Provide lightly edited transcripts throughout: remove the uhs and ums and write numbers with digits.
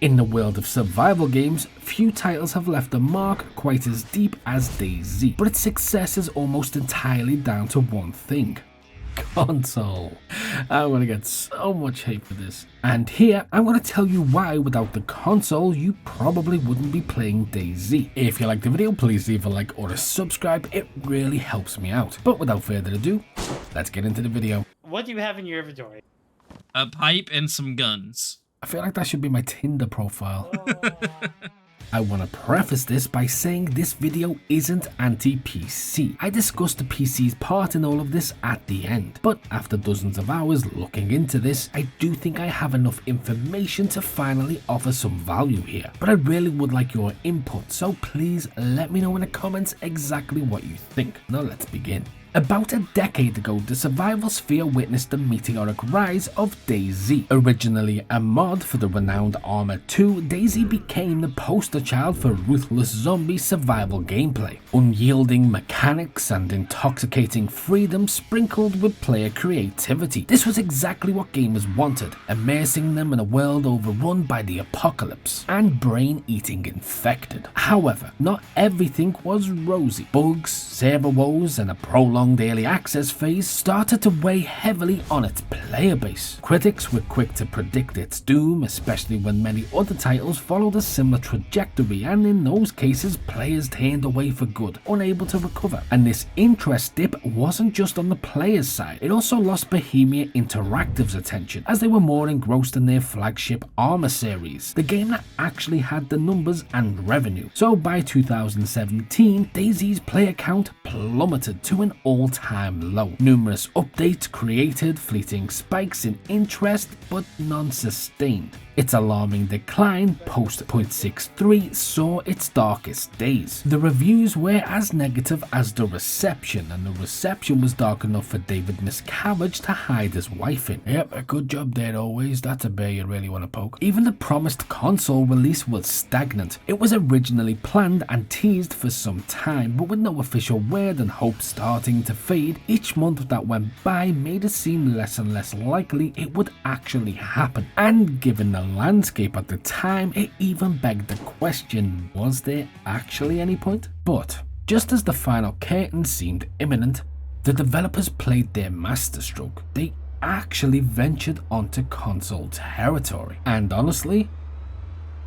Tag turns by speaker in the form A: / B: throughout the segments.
A: In the world of survival games, few titles have left a mark quite as deep as DayZ, but its success is almost entirely down to one thing: console. I'm gonna get so much hate for this. And here, I'm gonna tell you why without the console, you probably wouldn't be playing DayZ. If you liked the video, please leave a like or a subscribe, it really helps me out. But without further ado, let's get into the video.
B: What do you have in your inventory?
C: A pipe and some guns.
A: I feel like that should be my Tinder profile. I want to preface this by saying this video isn't anti-PC. I discussed the PC's part in all of this at the end, but after dozens of hours looking into this, I do think I have enough information to finally offer some value here. But I really would like your input, so please let me know in the comments exactly what you think. Now let's begin. About a decade ago, the survival sphere witnessed the meteoric rise of DayZ. Originally a mod for the renowned Arma 2, DayZ became the poster child for ruthless zombie survival gameplay. Unyielding mechanics and intoxicating freedom sprinkled with player creativity. This was exactly what gamers wanted, immersing them in a world overrun by the apocalypse and brain-eating infected. However, not everything was rosy. Bugs, server woes, and a prolonged early access phase started to weigh heavily on its player base. Critics were quick to predict its doom, especially when many other titles followed a similar trajectory, and in those cases players turned away for good, unable to recover. And this interest dip wasn't just on the players' side, it also lost Bohemia Interactive's attention, as they were more engrossed in their flagship Arma series, the game that actually had the numbers and revenue. So by 2017, DayZ's player count plummeted to an all-time low. Numerous updates created fleeting spikes in interest, but none sustained. Its alarming decline post 0.63 saw its darkest days. The reviews were as negative as the reception, and the reception was dark enough for David Miscavige to hide his wife in. Yep, a good job there always, that's a bear you really want to poke. Even the promised console release was stagnant. It was originally planned and teased for some time, but with no official word and hope starting to fade, each month that went by made it seem less and less likely it would actually happen. And given the landscape at the time, it even begged the question, was there actually any point? But just as the final curtain seemed imminent, the developers played their masterstroke. They actually ventured onto console territory. And honestly,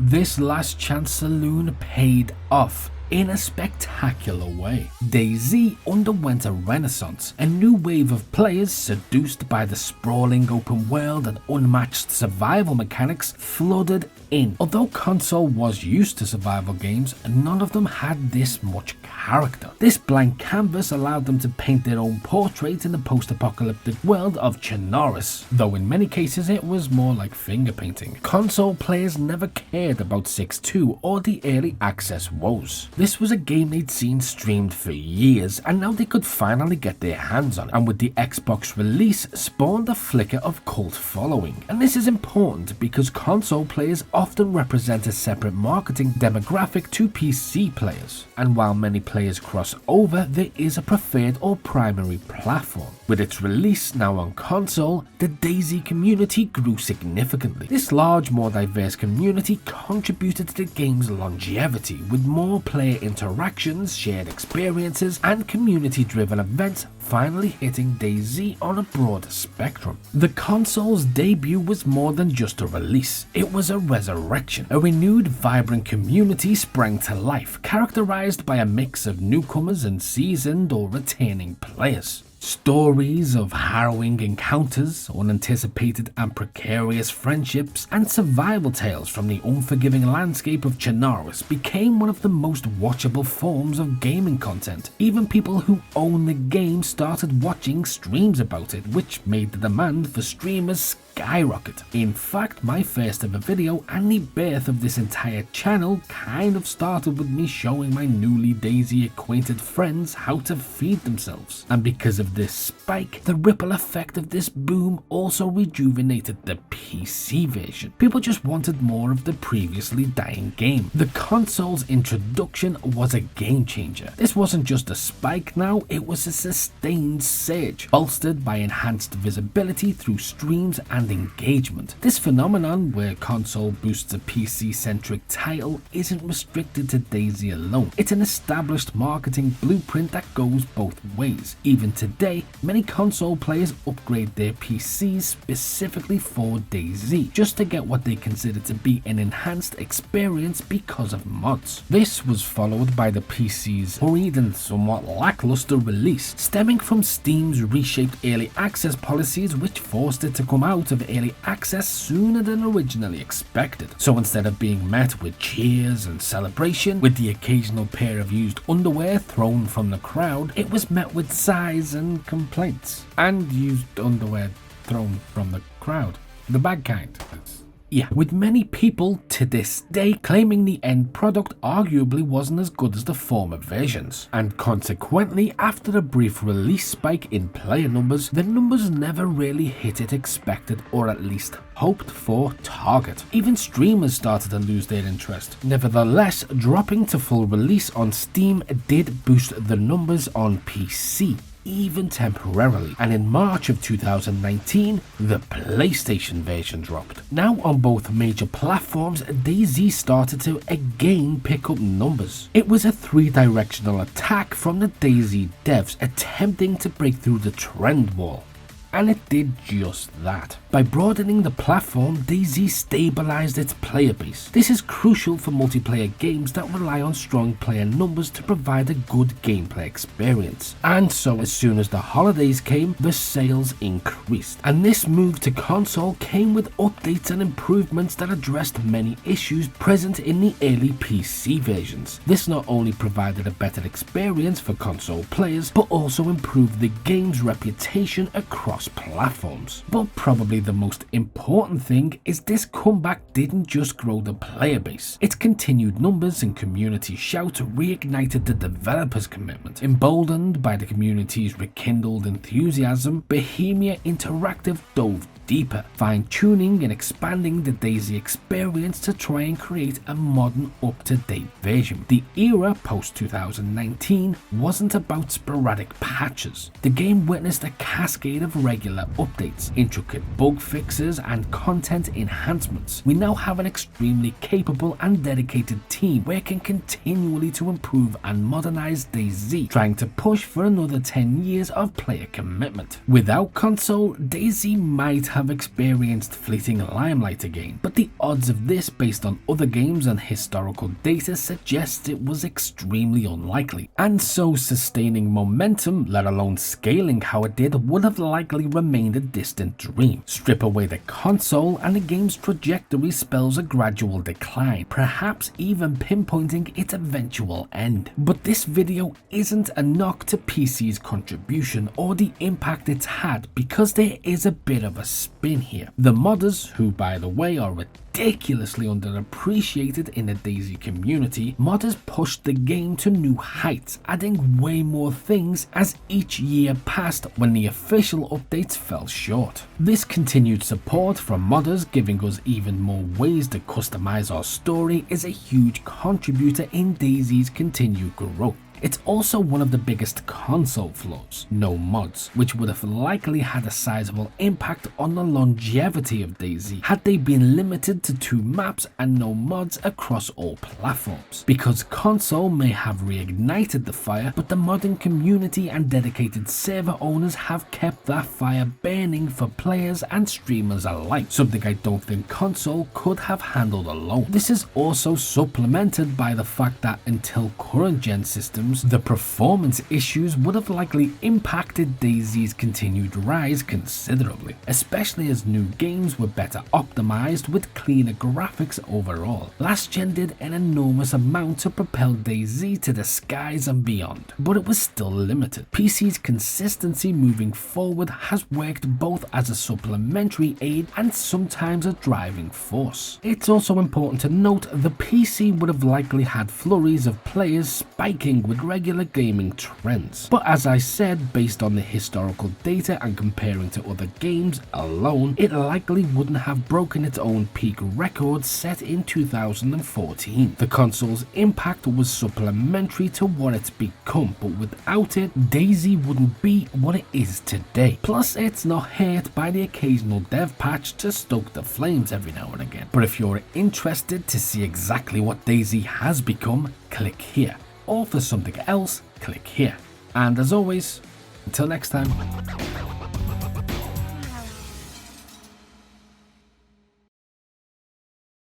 A: this last chance saloon paid off in a spectacular way. DayZ underwent a renaissance. A new wave of players, seduced by the sprawling open world and unmatched survival mechanics, flooded in. Although console was used to survival games, none of them had this much character. This blank canvas allowed them to paint their own portrait in the post-apocalyptic world of Chernarus, though in many cases it was more like finger painting. Console players never cared about 6.2 or the early access woes. This was a game they'd seen streamed for years, and now they could finally get their hands on it, and with the Xbox release spawned a flicker of cult following. And this is important because console players often represent a separate marketing demographic to PC players, and while many players cross over, there is a preferred or primary platform. With its release now on console, the DayZ community grew significantly. This large, more diverse community contributed to the game's longevity, with more player interactions, shared experiences, and community-driven events finally hitting DayZ on a broader spectrum. The console's debut was more than just a release, it was a resurrection. A renewed, vibrant community sprang to life, characterized by a mix of newcomers and seasoned or returning players. Stories of harrowing encounters, unanticipated and precarious friendships, and survival tales from the unforgiving landscape of Chernarus became one of the most watchable forms of gaming content. Even people who own the game started watching streams about it, which made the demand for streamers skyrocket. In fact, my first ever video and the birth of this entire channel kind of started with me showing my newly DayZ acquainted friends how to feed themselves. And because of this spike, the ripple effect of this boom also rejuvenated the PC version. People just wanted more of the previously dying game. The console's introduction was a game changer. This wasn't just a spike now, it was a sustained surge, bolstered by enhanced visibility through streams and and engagement. This phenomenon, where console boosts a PC-centric title, isn't restricted to DayZ alone. It's an established marketing blueprint that goes both ways. Even today, many console players upgrade their PCs specifically for DayZ, just to get what they consider to be an enhanced experience because of mods. This was followed by the PC's hurried and somewhat lackluster release, stemming from Steam's reshaped early access policies, which forced it to come out of early access sooner than originally expected. So instead of being met with cheers and celebration, with the occasional pair of used underwear thrown from the crowd, it was met with sighs and complaints. And used underwear thrown from the crowd. The bad kind. Yeah, with many people to this day claiming the end product arguably wasn't as good as the former versions, and consequently, after a brief release spike in player numbers, the numbers never really hit its expected or at least hoped for target. Even streamers started to lose their interest. Nevertheless, dropping to full release on Steam did boost the numbers on PC, even temporarily, and in March of 2019, the PlayStation version dropped. Now on both major platforms, DayZ started to again pick up numbers. It was a three-directional attack from the DayZ devs attempting to break through the trend wall. And it did just that. By broadening the platform, DayZ stabilized its player base. This is crucial for multiplayer games that rely on strong player numbers to provide a good gameplay experience. And so as soon as the holidays came, the sales increased. And this move to console came with updates and improvements that addressed many issues present in the early PC versions. This not only provided a better experience for console players, but also improved the game's reputation across platforms. But probably the most important thing is this comeback didn't just grow the player base. Its continued numbers and community shout reignited the developers' commitment. Emboldened by the community's rekindled enthusiasm, Bohemia Interactive dove deeper, fine-tuning and expanding the DayZ experience to try and create a modern, up-to-date version. The era post-2019 wasn't about sporadic patches. The game witnessed a cascade of regular updates, intricate bug fixes and content enhancements. We now have an extremely capable and dedicated team working continually to improve and modernize DayZ, trying to push for another 10 years of player commitment. Without console, DayZ might have experienced fleeting limelight again, but the odds of this based on other games and historical data suggests it was extremely unlikely, and so sustaining momentum, let alone scaling how it did, would have likely remained a distant dream. Strip away the console and the game's trajectory spells a gradual decline, perhaps even pinpointing its eventual end. But this video isn't a knock to PC's contribution or the impact it's had, because there is a bit of a spin here. The modders, who by the way are ridiculously underappreciated in the DayZ community, modders pushed the game to new heights, adding way more things as each year passed when the official updates fell short. This continued support from modders giving us even more ways to customize our story is a huge contributor in DayZ's continued growth. It's also one of the biggest console flaws, no mods, which would have likely had a sizable impact on the longevity of DayZ had they been limited to 2 maps and no mods across all platforms. Because console may have reignited the fire, but the modding community and dedicated server owners have kept that fire burning for players and streamers alike, something I don't think console could have handled alone. This is also supplemented by the fact that until current gen systems, the performance issues would have likely impacted DayZ's continued rise considerably, especially as new games were better optimized with cleaner graphics overall. Last gen did an enormous amount to propel DayZ to the skies and beyond, but it was still limited. PC's consistency moving forward has worked both as a supplementary aid and sometimes a driving force. It's also important to note the PC would have likely had flurries of players spiking with with regular gaming trends. But as I said, based on the historical data and comparing to other games alone, it likely wouldn't have broken its own peak record set in 2014. The console's impact was supplementary to what it's become, but without it, DayZ wouldn't be what it is today. Plus, it's not hurt by the occasional dev patch to stoke the flames every now and again. But if you're interested to see exactly what DayZ has become, click here. Or for something else, click here. And as always, until next time.